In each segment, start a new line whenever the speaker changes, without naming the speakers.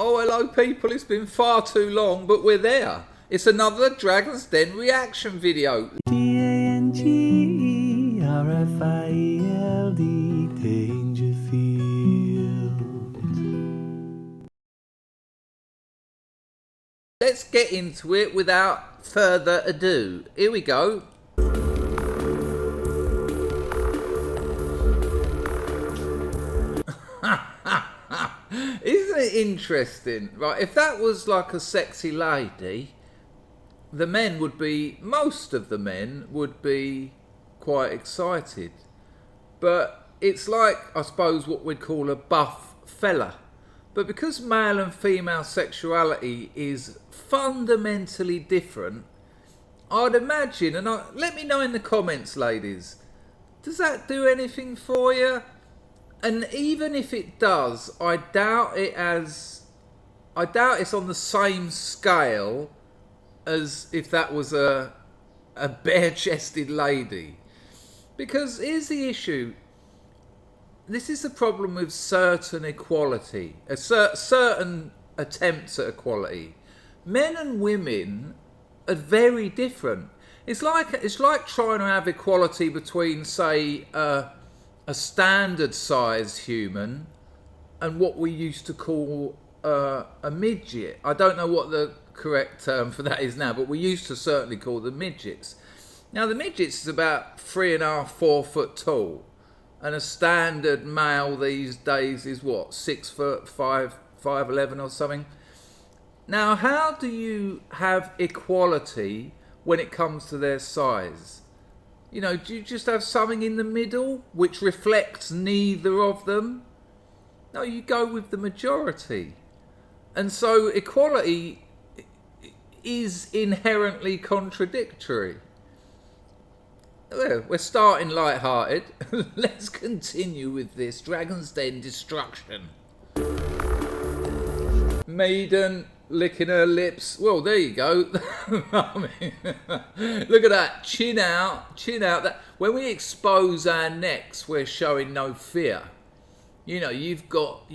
Oh, hello people, it's been far too long, but we're there. It's another Dragon's Den reaction video.
DANGERFIELD, Dangerfield.
Let's get into it without further ado. Here we go. Isn't it interesting? Right, if that was like a sexy lady, the men would be, most of the men would be quite excited. But it's like, I suppose, what we'd call a buff fella. But because male and female sexuality is fundamentally different, I'd imagine, and let me know in the comments, ladies, does that do anything for you? And even if it does, I doubt it's on the same scale as if that was a bare-chested lady. Because here's the issue. This is the problem with certain equality, certain attempts at equality. Men and women are very different. It's like trying to have equality between, say, a standard sized human and what we used to call a midget. I don't know what the correct term for that is now, but we used to certainly call them midgets. Now the midgets is about 3.5, 4 foot tall, and a standard male these days is what, 6 foot, 5'11" or something. Now how do you have equality when it comes to their size? You know, do you just have something in the middle which reflects neither of them? No, you go with the majority. And so equality is inherently contradictory. Well, we're starting light-hearted. Let's continue with this Dragon's Den destruction. Maiden licking her lips. Well, there you go. I mean, look at that, chin out, chin out. That when we expose our necks, we're showing no fear. You know, you've got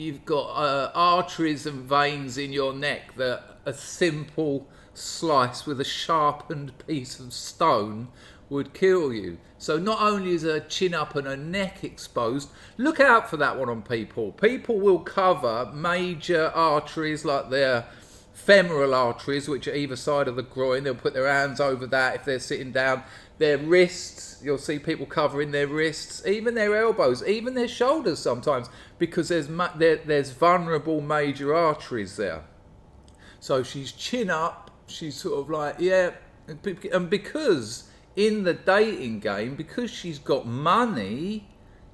arteries and veins in your neck that a simple slice with a sharpened piece of stone would kill you. So not only is her chin up and her neck exposed, look out for that one on people. People will cover major arteries like their femoral arteries, which are either side of the groin. They'll put their hands over that if they're sitting down. Their wrists, you'll see people covering their wrists, even their elbows, even their shoulders sometimes, because there's vulnerable major arteries there. So she's chin up, she's sort of like, yeah, and because in the dating game, because she's got money,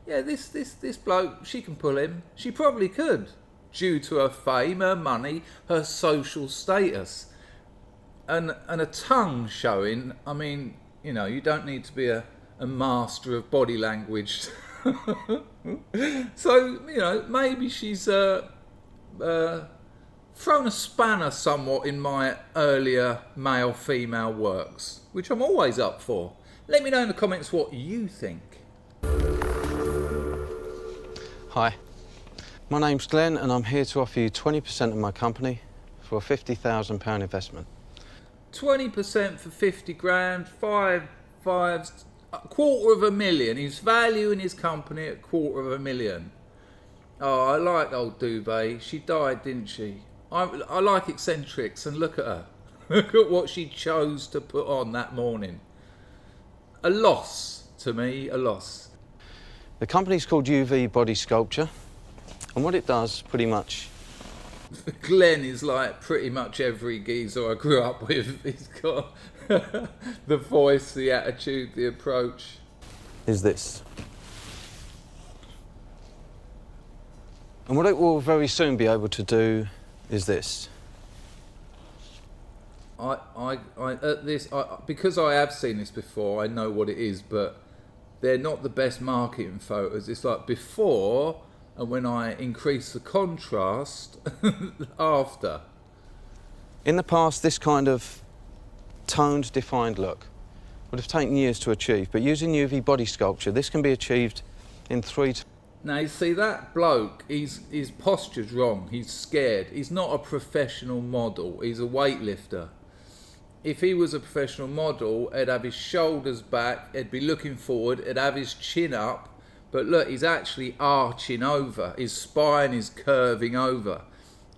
yeah, this bloke, she can pull him. She probably could, due to her fame, her money, her social status, and a tongue showing. I mean, you know, you don't need to be a master of body language. So, you know, maybe she's thrown a spanner somewhat in my earlier male-female works, which I'm always up for. Let me know in the comments what you think.
Hi, my name's Glenn and I'm here to offer you 20% of my company for a £50,000 investment.
20% for 50 grand, fives, $250,000. He's valuing his company at $250,000. Oh, I like old Duvet. She died, didn't she? I like eccentrics, and look at her. Look at what she chose to put on that morning. A loss, to me, a loss.
The company's called UV Body Sculpture, and what it does, pretty much...
Glenn is like pretty much every geezer I grew up with. He's got the voice, the attitude, the approach.
Is this. And what it will very soon be able to do is this.
Because I have seen this before, I know what it is, but they're not the best marketing photos. It's like before, and when I increase the contrast, after.
In the past, this kind of toned, defined look would have taken years to achieve, but using UV Body Sculpture, this can be achieved in 3 to
Now you see that bloke, his posture's wrong, he's scared. He's not a professional model, he's a weightlifter. If he was a professional model, he'd have his shoulders back, he'd be looking forward, he'd have his chin up, but look, he's actually arching over, his spine is curving over.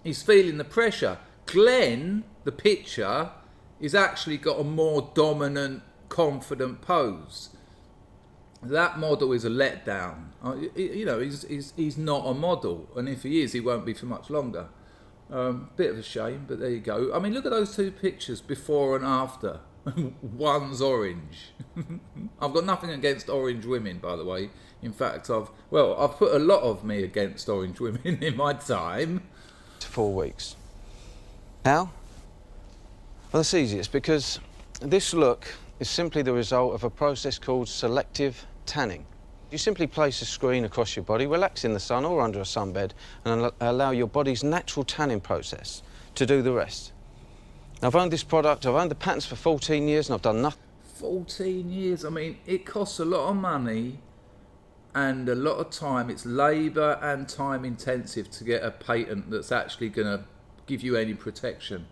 He's feeling the pressure. Glenn, the pitcher, is actually got a more dominant, confident pose. That model is a letdown. You know, he's not a model, and if he is, he won't be for much longer. Bit of a shame, but there you go. I mean, look at those two pictures, before and after. One's orange. I've got nothing against orange women, by the way. In fact, I've put a lot of me against orange women in my time.
4 weeks. How? Well, that's easy. It's because this look is simply the result of a process called selective tanning. You simply place a screen across your body, relax in the sun or under a sunbed, and allow your body's natural tanning process to do the rest. Now, I've owned this product, I've owned the patents for 14 years, and I've done nothing.
14 years? I mean, it costs a lot of money and a lot of time. It's labour and time intensive to get a patent that's actually going to give you any protection.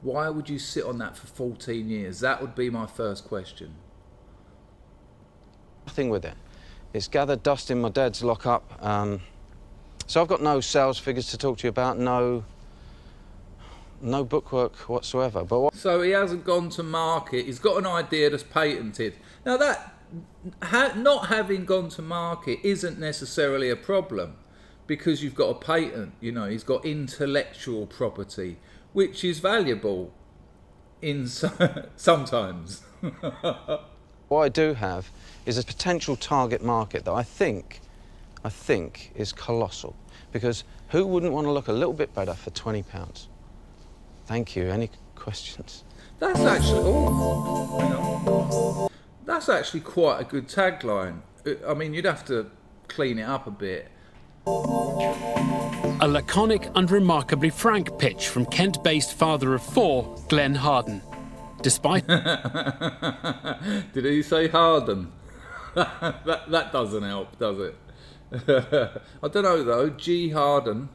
Why would you sit on that for 14 years? That would be my first question.
Nothing with it. It's gathered dust in my dad's lockup. So I've got no sales figures to talk to you about, no bookwork whatsoever. But
So he hasn't gone to market. He's got an idea that's patented. Now that not having gone to market isn't necessarily a problem, because you've got a patent. You know, he's got intellectual property, which is valuable in sometimes.
what I do have is a potential target market that I think is colossal. Because who wouldn't want to look a little bit better for £20? Thank you. Any questions?
That's actually, hang on. That's actually quite a good tagline. I mean, you'd have to clean it up a bit.
A laconic and remarkably frank pitch from Kent-based father of 4, Glen Harden. Despite...
Did he say Harden? that doesn't help, does it? I don't know though, G Harden.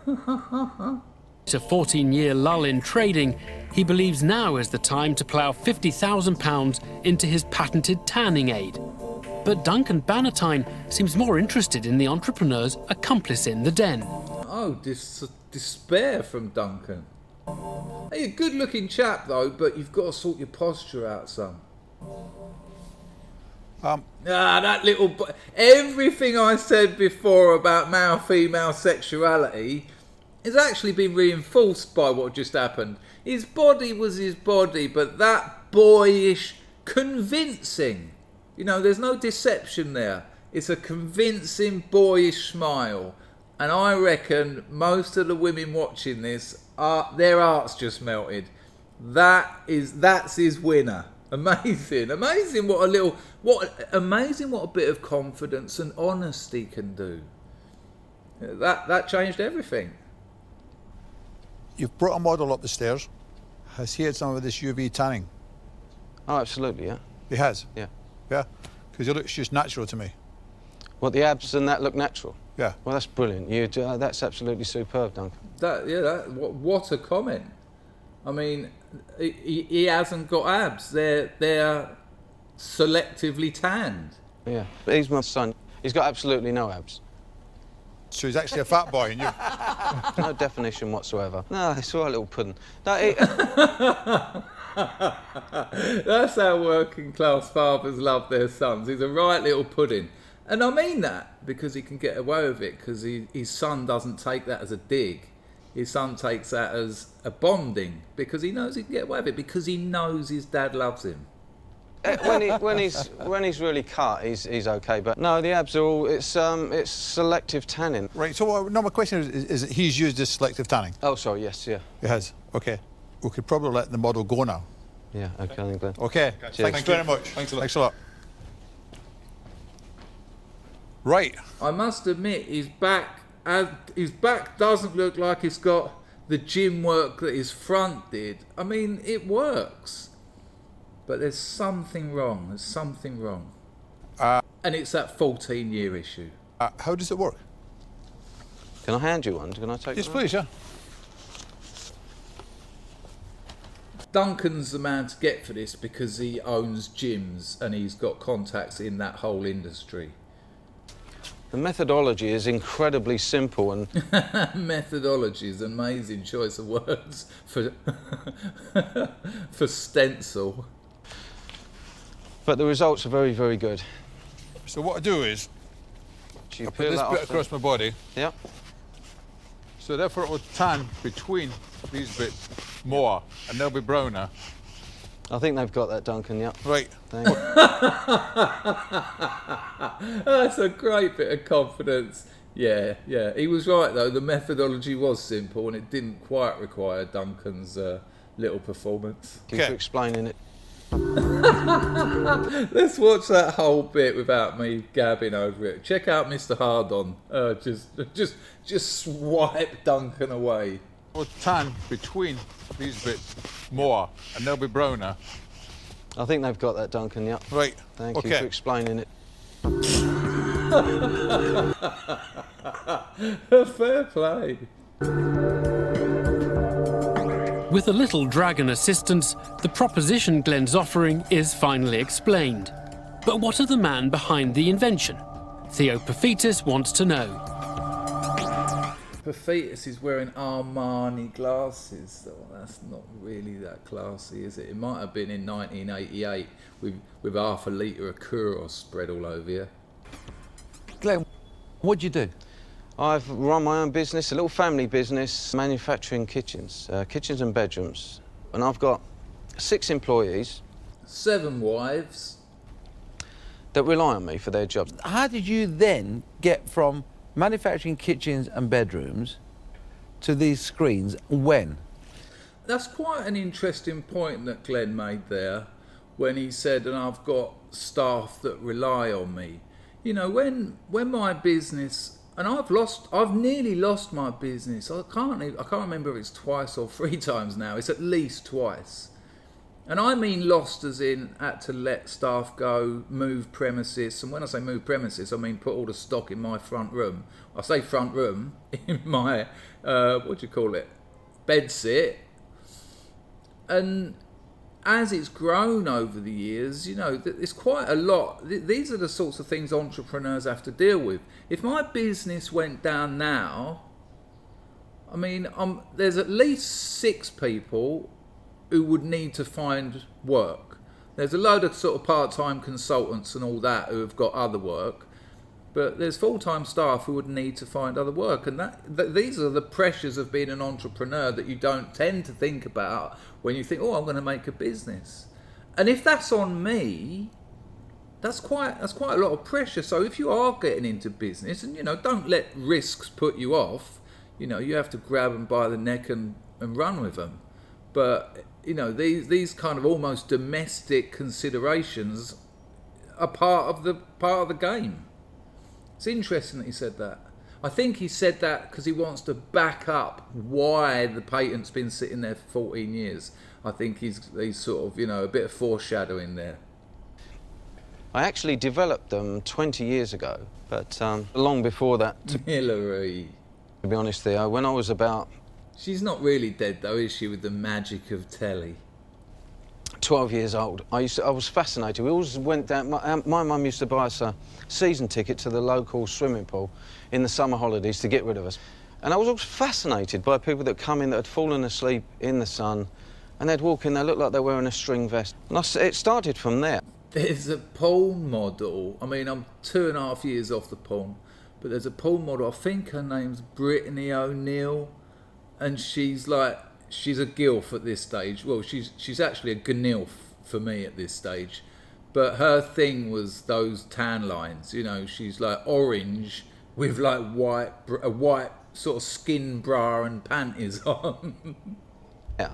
a 14-year lull in trading, he believes now is the time to plough £50,000 into his patented tanning aid. But Duncan Bannatyne seems more interested in the entrepreneur's accomplice in the den.
Oh, despair from Duncan. Hey, a good-looking chap though, but you've got to sort your posture out some. That little... Everything I said before about male-female sexuality has actually been reinforced by what just happened. His body was his body, but that boyish, convincing... You know, there's no deception there. It's a convincing, boyish smile. And I reckon most of the women watching this, their hearts just melted. That's his winner. Amazing. Amazing what a bit of confidence and honesty can do. That changed everything.
You've brought a model up the stairs. Has he had some of this UV tanning?
Oh, absolutely, yeah.
He has?
Yeah.
Yeah? Because he looks just natural to me.
What, the abs and that look natural?
Yeah.
Well, that's brilliant. That's absolutely superb, Duncan.
What a comment. I mean, he hasn't got abs. They're selectively tanned.
Yeah, but he's my son. He's got absolutely no abs.
So he's actually a fat boy, and you...
No definition whatsoever. No, it's all right, little pudding. No,
That's how working class fathers love their sons. He's a right little pudding. And I mean that because he can get away with it, because his son doesn't take that as a dig. His son takes that as a bonding, because he knows he can get away with it, because he knows his dad loves him.
when he's really cut, he's okay. But no, the abs are all. It's selective tanning.
Right. So no, my question is that he's used this selective tanning?
Oh, sorry. Yes. Yeah.
He has. Okay. We could probably let the model go now.
Yeah. Okay. Then, Glenn.
Okay. Thanks very much.
Thanks a lot.
Thanks a lot. Right.
I must admit, his back doesn't look like it's got the gym work that his front did. I mean, it works. But there's something wrong. And it's that 14-year issue.
How does it work?
Can I hand you one? Can I take
Yes,
one?
please, yeah.
Duncan's the man to get for this because he owns gyms and he's got contacts in that whole industry.
The methodology is incredibly simple and
Methodology is an amazing choice of words for for STENCIL.
but the results are very, very good.
So what I do is,
So you
I put
peel
this
that
bit
off
across my body,
Yep.
so therefore it will tan between these bits more, and they'll be browner.
I think they've got that, Duncan, yep.
Right.
Thank you.
That's a great bit of confidence. Yeah, yeah. He was right though. The methodology was simple and it didn't quite require Duncan's little performance.
Thank you for
Okay.
explaining it.
Let's watch that whole bit without me gabbing over it. Check out Mr. Hardon. Just swipe Duncan away.
We'll tan between these bits more, and they'll be browner.
I think they've got that, Duncan, yep.
Right.
Thank
okay.
you for explaining it.
Fair play.
With a little dragon assistance, the proposition Glen's offering is finally explained. But what of the man behind the invention? Theo Paphitis wants to know.
Paphitis is wearing Armani glasses. Oh, that's not really that classy, is it? It might have been in 1988 with half a litre of Kuros spread all over you.
Glenn, what do you do?
I've run my own business, a little family business, manufacturing kitchens, kitchens and bedrooms. And I've got 6 employees
7 wives.
that rely on me for their jobs.
How did you then get from manufacturing kitchens and bedrooms to these screens? When?
That's quite an interesting point that Glenn made there when he said, and I've got staff that rely on me. You know, when my business, and I've nearly lost my business. I can't remember if it's twice or 3 times now. It's at least twice. And I mean lost as in had to let staff go, move premises. And when I say move premises, I mean put all the stock in my front room. I say front room, in my, bedsit. And as it's grown over the years, you know, it's quite a lot. These are the sorts of things entrepreneurs have to deal with. If my business went down now, I mean, there's at least 6 people who would need to find work. There's a load of sort of part-time consultants and all that who have got other work, but there's full-time staff who would need to find other work, and these are the pressures of being an entrepreneur that you don't tend to think about when you think, oh, I'm going to make a business. And if that's on me, that's quite a lot of pressure. So if you are getting into business, and you know, don't let risks put you off. You know, you have to grab them by the neck and run with them. But you know, these kind of almost domestic considerations are part of the game. It's interesting that he said that. I think he said that because he wants to back up why the patent's been sitting there for 14 years. I think he's sort of, you know, a bit of foreshadowing there.
I actually developed them 20 years ago, but long before that,
Hillary.
to be honest, Theo, when I was about
She's not really dead though, is she, with the magic of telly?
12 years old, I was fascinated. We always went down, my mum used to buy us a season ticket to the local swimming pool in the summer holidays to get rid of us. And I was always fascinated by people that come in that had fallen asleep in the sun, and they'd walk in, they looked like they were wearing a string vest. And it started from there.
There's a porn model, I mean, I'm 2.5 years off the porn, but there's a porn model, I think her name's Brittany O'Neill, and she's a gilf at this stage. Well, she's actually a gnilf for me at this stage, but her thing was those tan lines. You know, she's like orange with like a white sort of skin bra and panties on.
Yeah.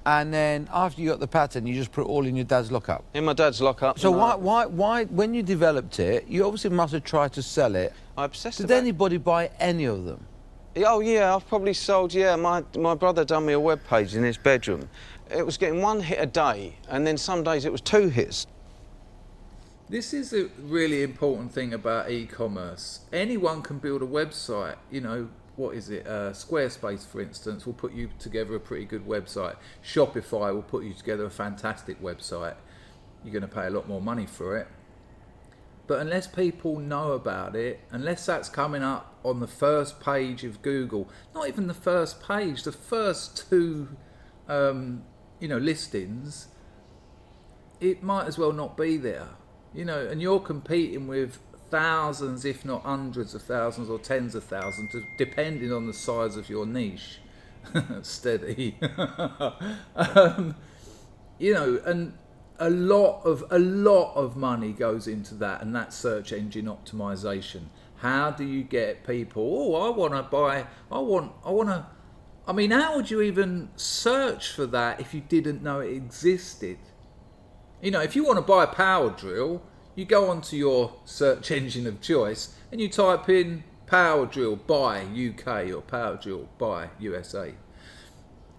And then after you got the pattern, you just put it all in your dad's lockup.
In my dad's lockup.
So why, when you developed it, you obviously must have tried to sell it.
I obsessed
Did
about
anybody buy any of them?
Oh yeah, I've probably sold, yeah, my brother done me a web page in his bedroom. It was getting 1 hit a day, and then some days it was 2 hits.
This is a really important thing about e-commerce. Anyone can build a website. You know, what is it? Squarespace, for instance, will put you together a pretty good website. Shopify will put you together a fantastic website. You're going to pay a lot more money for it. But unless people know about it, unless that's coming up on the first page of Google, not even the first page, the first two, listings, it might as well not be there. You know, and you're competing with thousands, if not hundreds of thousands or tens of thousands, depending on the size of your niche. Steady. And a lot of money goes into that, and that's search engine optimization. How do you get people, I mean, how would you even search for that if you didn't know it existed? You know, if you want to buy a power drill, you go onto your search engine of choice and you type in power drill buy UK or power drill buy USA.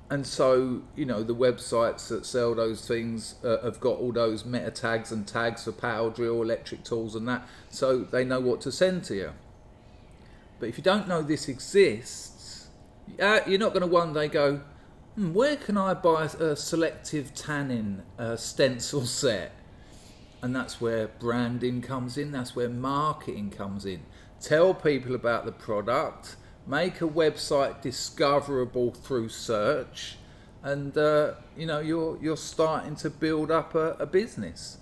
And so, you know, the websites that sell those things have got all those meta tags and tags for power drill, electric tools and that, so they know what to send to you. But if you don't know this exists, you're not going to one day go, where can I buy a selective tanning STENCIL set? And that's where branding comes in, that's where marketing comes in. Tell people about the product, make a website discoverable through search, and you're starting to build up a business.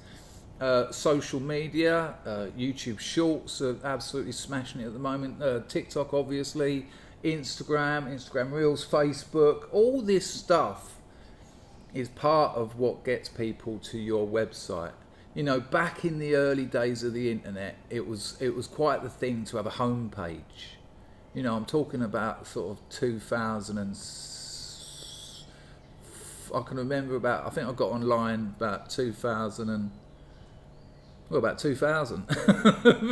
Social media, YouTube Shorts are absolutely smashing it at the moment. TikTok, obviously, Instagram Reels, Facebook, all this stuff is part of what gets people to your website. You know, back in the early days of the internet, it was quite the thing to have a home page. You know, I'm talking about sort of 2000 and I can remember I think I got online about 2000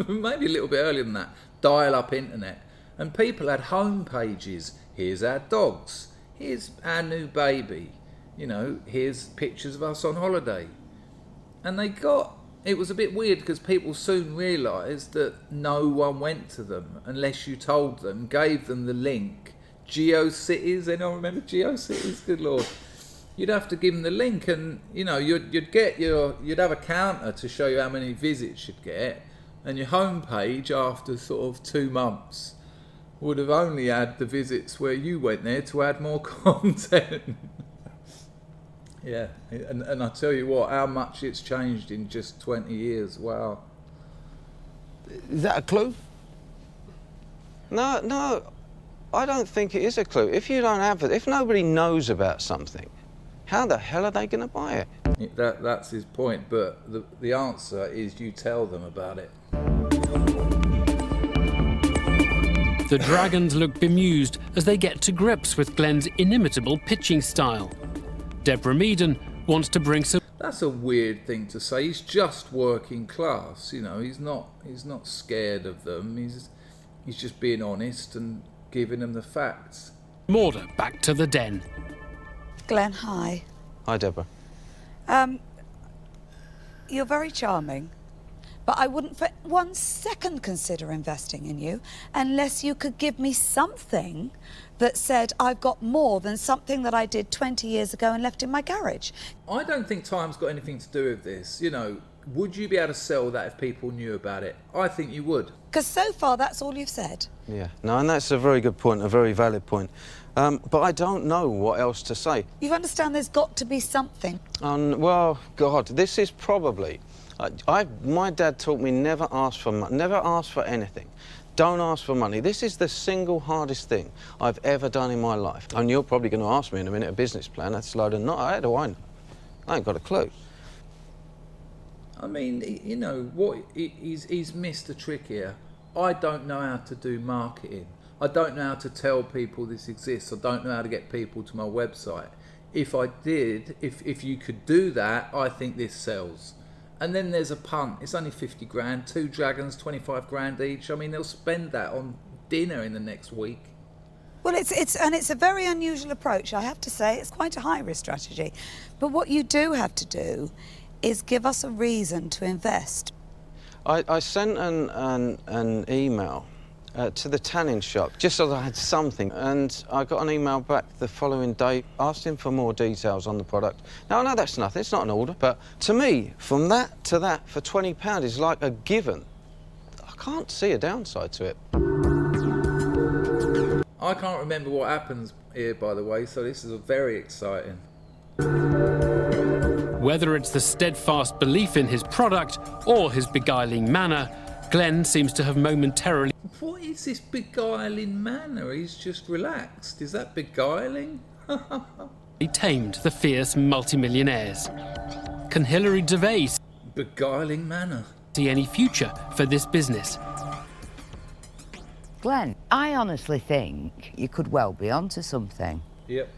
maybe a little bit earlier than that, dial-up internet. And people had home pages. Here's our dogs, here's our new baby, you know, here's pictures of us on holiday. And it was a bit weird because people soon realised that no one went to them unless you told them, gave them the link. GeoCities, anyone remember GeoCities? Good Lord. You'd have to give them the link, and you know you'd have a counter to show you how many visits you'd get, and your homepage after sort of 2 months would have only had the visits where you went there to add more content. Yeah, and I tell you what, how much it's changed in just 20 years. Wow.
Is that a clue?
No, I don't think it is a clue. If you don't have it, if nobody knows about something, how the hell are they going to buy it?
That's his point, but the answer is you tell them about it.
The Dragons look bemused as they get to grips with Glen's inimitable pitching style. Deborah Meaden wants to bring some...
That's a weird thing to say. He's just working class, you know. He's not scared of them. He's just being honest and giving them the facts.
Order back to the den.
Glen, hi.
Hi, Deborah.
You're very charming, but I wouldn't for 1 second consider investing in you unless you could give me something that said I've got more than something that I did 20 years ago and left in my garage.
I don't think time's got anything to do with this. You know, would you be able to sell that if people knew about it? I think you would.
Because so far that's all you've said.
Yeah, no, and that's a very good point, a very valid point. But I don't know what else to say.
You understand there's got to be something.
Well, God, this is probably... my dad taught me never ask for anything. Don't ask for money. This is the single hardest thing I've ever done in my life. And you're probably going to ask me in a minute a business plan. That's a load of not. How do I know? I ain't got a clue.
I mean, you know, he's missed a trick here. I don't know how to do marketing. I don't know how to tell people this exists. I don't know how to get people to my website. If I did, if you could do that, I think this sells. And then there's a punt. It's only 50 grand, 2 dragons, 25 grand each. I mean, they'll spend that on dinner in the next week.
Well, it's a very unusual approach, I have to say. It's quite a high-risk strategy. But what you do have to do is give us a reason to invest.
I sent an email to the tanning shop, just so that I had something, and I got an email back the following day asking for more details on the product. Now, I know that's nothing, it's not an order, but to me, from that to that for £20 is like a given. I can't see a downside to it.
I can't remember what happens here, by the way, so this is very exciting.
Whether it's the steadfast belief in his product or his beguiling manner, Glenn seems to have momentarily
What is this beguiling manner? He's just relaxed. Is that beguiling?
tamed the fierce multimillionaires. Can Hilary Devey
Beguiling manner.
see any future for this business?
Glenn, I honestly think you could well be onto something.
Yep.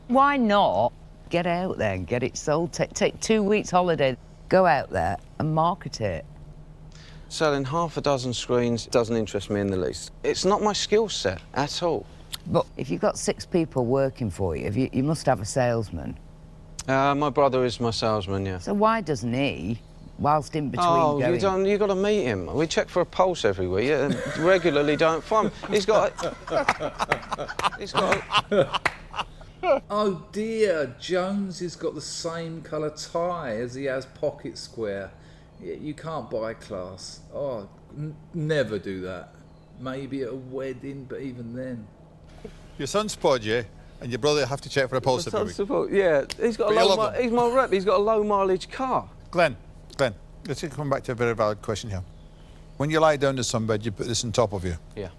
Why not get out there and get it sold? Take 2 weeks holiday, go out there and market it.
Selling half a dozen screens doesn't interest me in the least. It's not my skill set at all.
But if you've got 6 people working for you, you must have a salesman.
My brother is my salesman, yeah.
So why doesn't he, whilst in between going...
you got to meet him. We check for a pulse every week and regularly don't find him. He's got
Oh dear, Jones has got the same colour tie as he has pocket square. You can't buy class. Oh, never do that. Maybe at a wedding, but even then.
Your son spotted you, and your brother have to check for a pulse every week.
Yeah, he's got he's my rep. He's got a low mileage car.
Glenn, let's come back to a very valid question here. When you lie down to sunbed, you put this on top of you.
Yeah.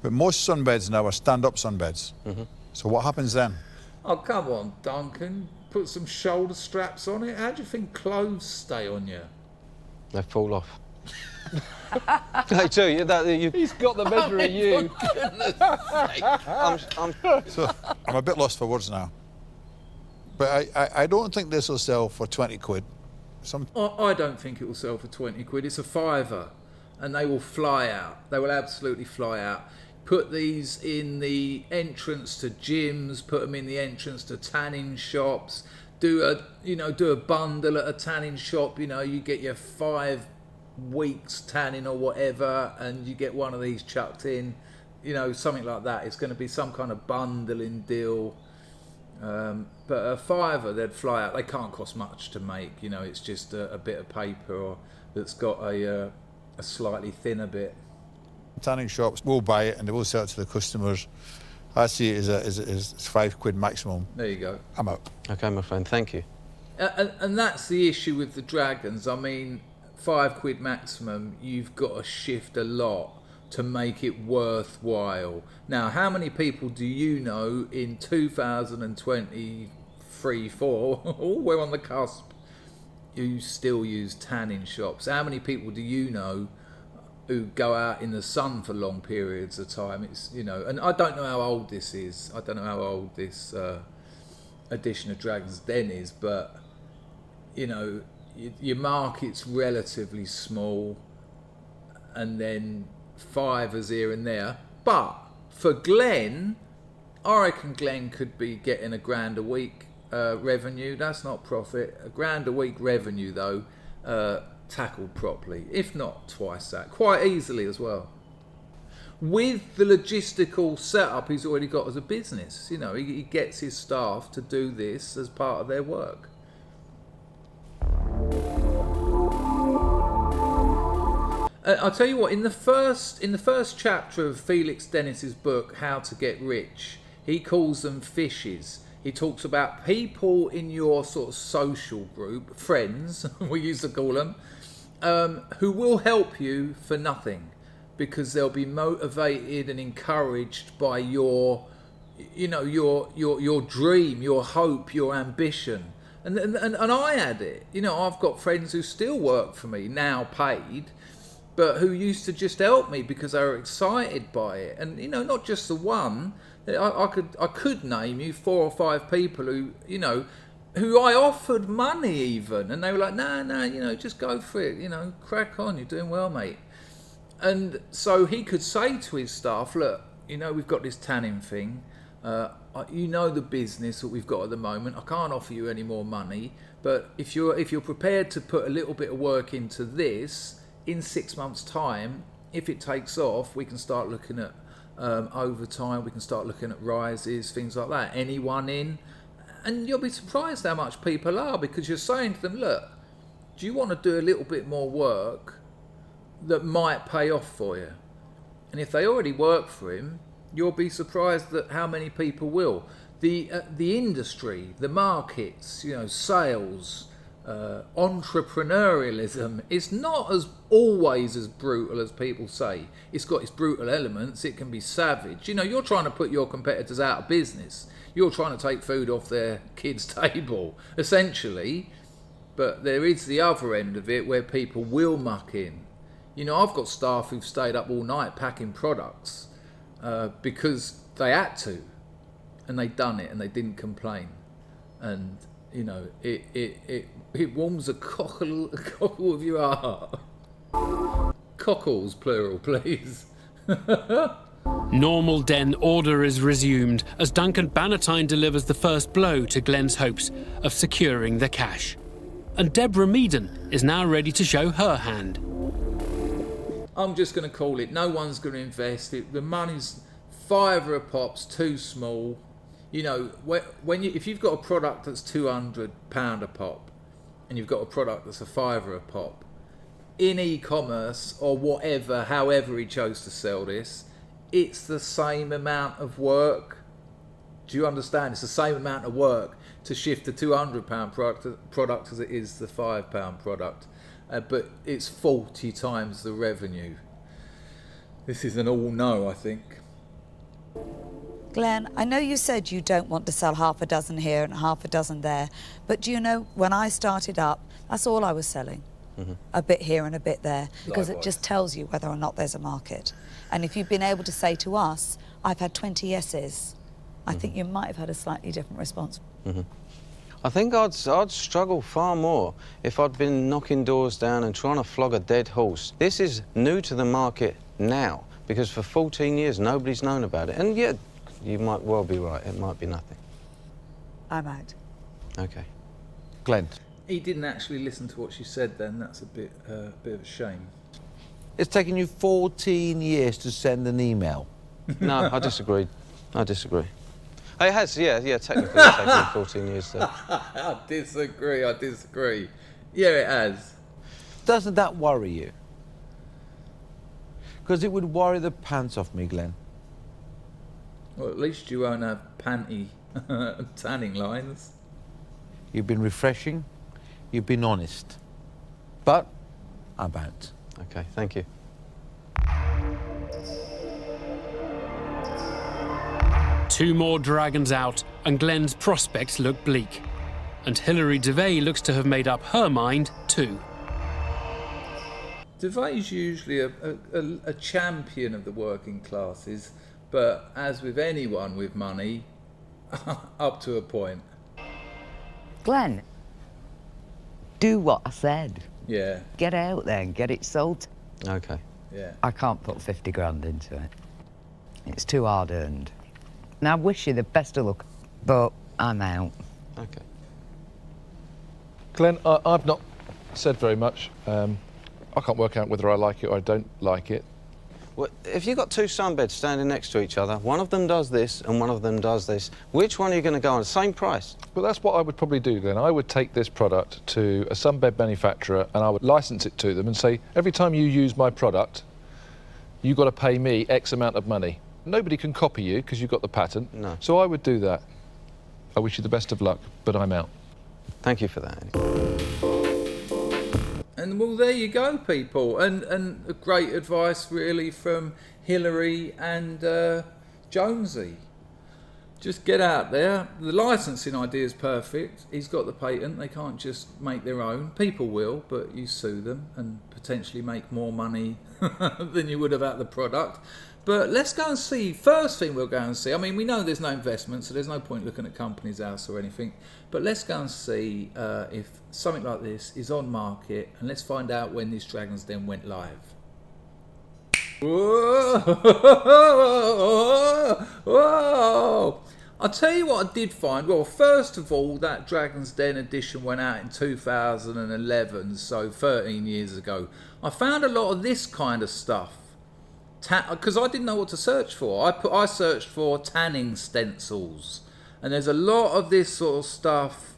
But most sunbeds now are stand-up sunbeds. Mm-hmm. So what happens then?
Oh, come on, Duncan. Put some shoulder straps on it. How do you think clothes stay on you?
They fall off. They do. He's got the measure of you.
So I'm a bit lost for words now. But I don't think this will sell for 20 quid.
I don't think it will sell for 20 quid. It's a £5, and they will fly out. They will absolutely fly out. Put these in the entrance to gyms. Put them in the entrance to tanning shops. Do a bundle at a tanning shop. You get your 5 weeks tanning or whatever, and you get one of these chucked in. Something like that. It's going to be some kind of bundling deal. But a £5, they'd fly out. They can't cost much to make. It's just a bit of paper that's got a slightly thinner bit.
Tanning shops will buy it and they will sell it to the customers. I see it as 5 quid maximum.
There you go.
I'm out.
Okay, my friend, thank you.
And that's the issue with the dragons. I mean, 5 quid maximum, you've got to shift a lot to make it worthwhile. Now, how many people do you know in 2023-4, we're on the cusp, who still use tanning shops? How many people do you know who go out in the sun for long periods of time? And I don't know how old this is. I don't know how old this edition of Dragon's Den is, but your market's relatively small, and then £5 here and there. But for Glenn, I reckon Glenn could be getting £1,000 a week revenue. That's not profit. £1,000 a week revenue though, tackled properly, if not twice that, quite easily as well. With the logistical setup he's already got as a business, he gets his staff to do this as part of their work. I'll tell you what, in the first chapter of Felix Dennis's book, How to Get Rich, he calls them fishes. He talks about people in your sort of social group, friends, we used to call them, who will help you for nothing because they'll be motivated and encouraged by your dream, your hope, your ambition. And I had it. I've got friends who still work for me, now paid, but who used to just help me because they were excited by it. And not just the one. I could name you 4 or 5 people who I offered money even, and they were like, no, just go for it, crack on, you're doing well, mate. And so he could say to his staff, look, we've got this tanning thing, the business that we've got at the moment, I can't offer you any more money, but if you're prepared to put a little bit of work into this, in 6 months' time, if it takes off, we can start looking at overtime, we can start looking at rises, things like that. Anyone in? And you'll be surprised how much people are, because you're saying to them, look, do you want to do a little bit more work that might pay off for you? And if they already work for him, you'll be surprised at how many people will. The industry, the markets, sales, entrepreneurialism, it's not always as brutal as people say. It's got its brutal elements. It can be savage. You're trying to put your competitors out of business. You're trying to take food off their kids' table, essentially. But there is the other end of it where people will muck in. I've got staff who've stayed up all night packing products because they had to, and they done it and they didn't complain. And it warms a cockle of your heart. Cockles, plural, please.
Normal den order is resumed as Duncan Bannatyne delivers the first blow to Glen's hopes of securing the cash. And Deborah Meaden is now ready to show her hand.
I'm just going to call it. No one's going to invest it. The money's £5 a pop's too small. If you've got a product that's £200 a pop, and you've got a product that's a £5 a pop, in e-commerce or whatever, however he chose to sell this, it's the same amount of work. Do you understand? It's the same amount of work to shift the £200 product as it is the £5 product. But it's 40 times the revenue. This is an all no, I think.
Glen, I know you said you don't want to sell half a dozen here and half a dozen there, but do you know, when I started up, that's all I was selling. Mm-hmm. A bit here and a bit there, because Likewise. It just tells you whether or not there's a market. And if you've been able to say to us, I've had 20 yeses, I think you might have had a slightly different response.
Mm-hmm. I think I'd struggle far more if I'd been knocking doors down and trying to flog a dead horse. This is new to the market now, because for 14 years nobody's known about it. And yet, you might well be right, it might be nothing.
I'm out.
Okay.
Glen.
He didn't actually listen to what she said then. That's a bit of a shame.
It's taken you 14 years to send an email.
No, I disagree. I disagree. It has, yeah, technically it's taken me 14 years though.
I disagree. Yeah, it has.
Doesn't that worry you? Because it would worry the pants off me, Glen.
Well, at least you won't have panty tanning lines.
You've been refreshing, you've been honest. But I'm out.
Okay, thank you.
Two more dragons out, and Glen's prospects look bleak. And Hilary Devey looks to have made up her mind too.
Devey's usually a champion of the working classes, but as with anyone with money, up to a point.
Glen, do what I said.
Yeah.
Get out there and get it sold.
Okay.
Yeah.
I can't put 50 grand into it. It's too hard earned. And I wish you the best of luck, but I'm out.
Okay.
Glen, I've not said very much. I can't work out whether I like it or I don't like it.
Well, if you've got two sunbeds standing next to each other, one of them does this and one of them does this, which one are you going to go on? Same price?
Well, that's what I would probably do, Glen. I would take this product to a sunbed manufacturer and I would license it to them and say, every time you use my product, you've got to pay me X amount of money. Nobody can copy you because you've got the patent.
No.
So I would do that. I wish you the best of luck, but I'm out.
Thank you for that.
And well, there you go, people. And great advice, really, from Hilary and Jonesy. Just get out there. The licensing idea is perfect. He's got the patent. They can't just make their own. People will, but you sue them and potentially make more money than you would have out the product. But let's go and see. First thing we'll go and see. I mean, we know there's no investment, so there's no point looking at Companies House or anything. But let's go and see if something like this is on market, and let's find out when this Dragon's Den went live. Whoa! Whoa! I'll tell you what I did find. Well, first of all, that Dragon's Den edition went out in 2011, so 13 years ago. I found a lot of this kind of stuff because I didn't know what to search for. I searched for tanning stencils, and there's a lot of this sort of stuff.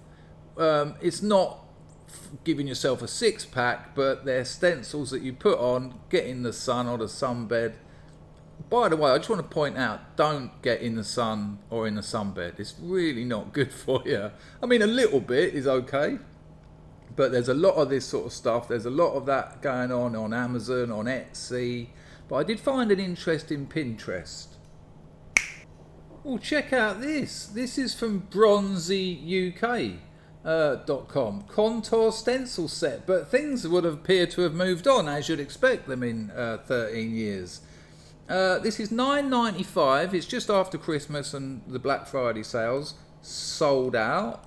It's not giving yourself a six-pack, but they're stencils that you put on, get in the sun or the sunbed. By the way, I just want to point out, don't get in the sun or in the sunbed. It's really not good for you. I mean, a little bit is okay, but there's a lot of this sort of stuff. There's a lot of that going on Amazon, on Etsy. But I did find an interest in Pinterest. Oh, check out this. This is from BronzyUK.com. Contour stencil set, but things would appear to have moved on, as you'd expect them in 13 years. This is $9.95. It's just after Christmas and the Black Friday sales. Sold out.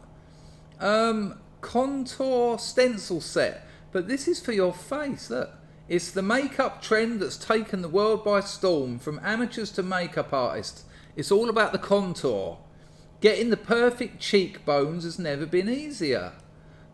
Contour stencil set, but this is for your face. Look, it's the makeup trend that's taken the world by storm, from amateurs to makeup artists. It's all about the contour. Getting the perfect cheekbones has never been easier.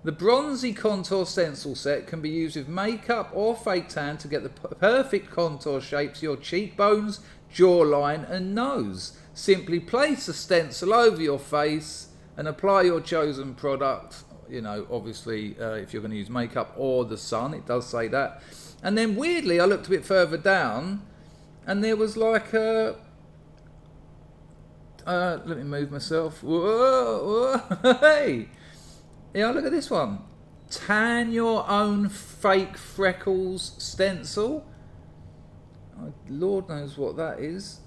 The Bronzy Contour Stencil Set can be used with makeup or fake tan to get the perfect contour shapes for your cheekbones, jawline and nose. Simply place a stencil over your face and apply your chosen product. You know, obviously, if you're going to use makeup or the sun, it does say that. And then weirdly, I looked a bit further down and there was like a... let me move myself. Whoa, whoa, hey! Yeah, look at this one. Tan your own fake freckles stencil. Oh, Lord knows what that is.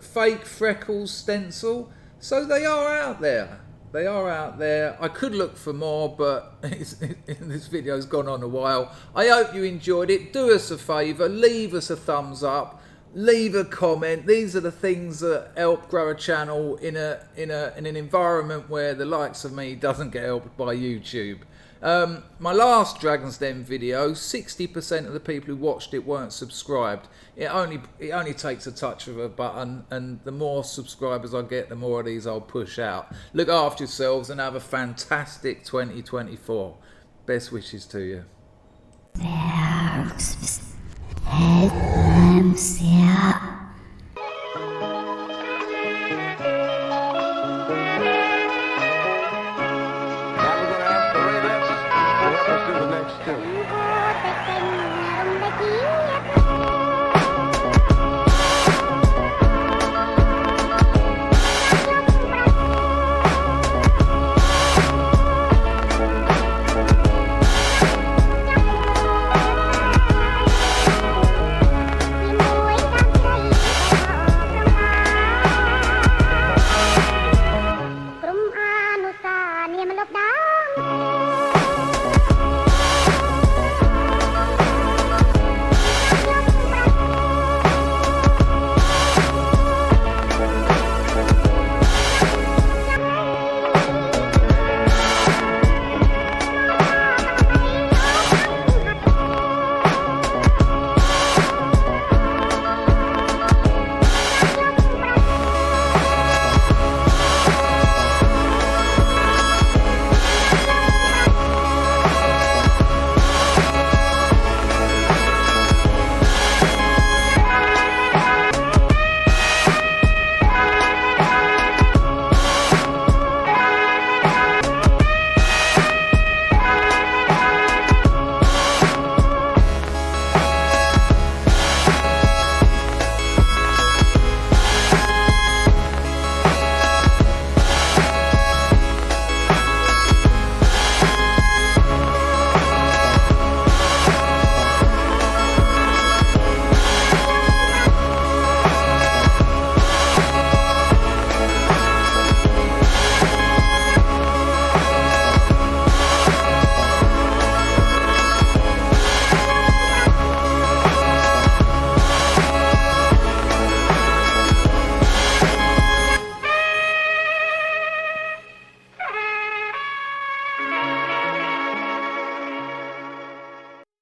Fake freckles stencil. So they are out there. They are out there. I could look for more, but this video's gone on a while. I hope you enjoyed it. Do us a favour. Leave us a thumbs up. Leave a comment. These are the things that help grow a channel in an environment where the likes of me doesn't get helped by YouTube. My last Dragon's Den video, 60% of the people who watched it weren't subscribed. It only takes a touch of a button, and the more subscribers I get, the more of these I'll push out. Look after yourselves and have a fantastic 2024. Best wishes to you.
Lục đó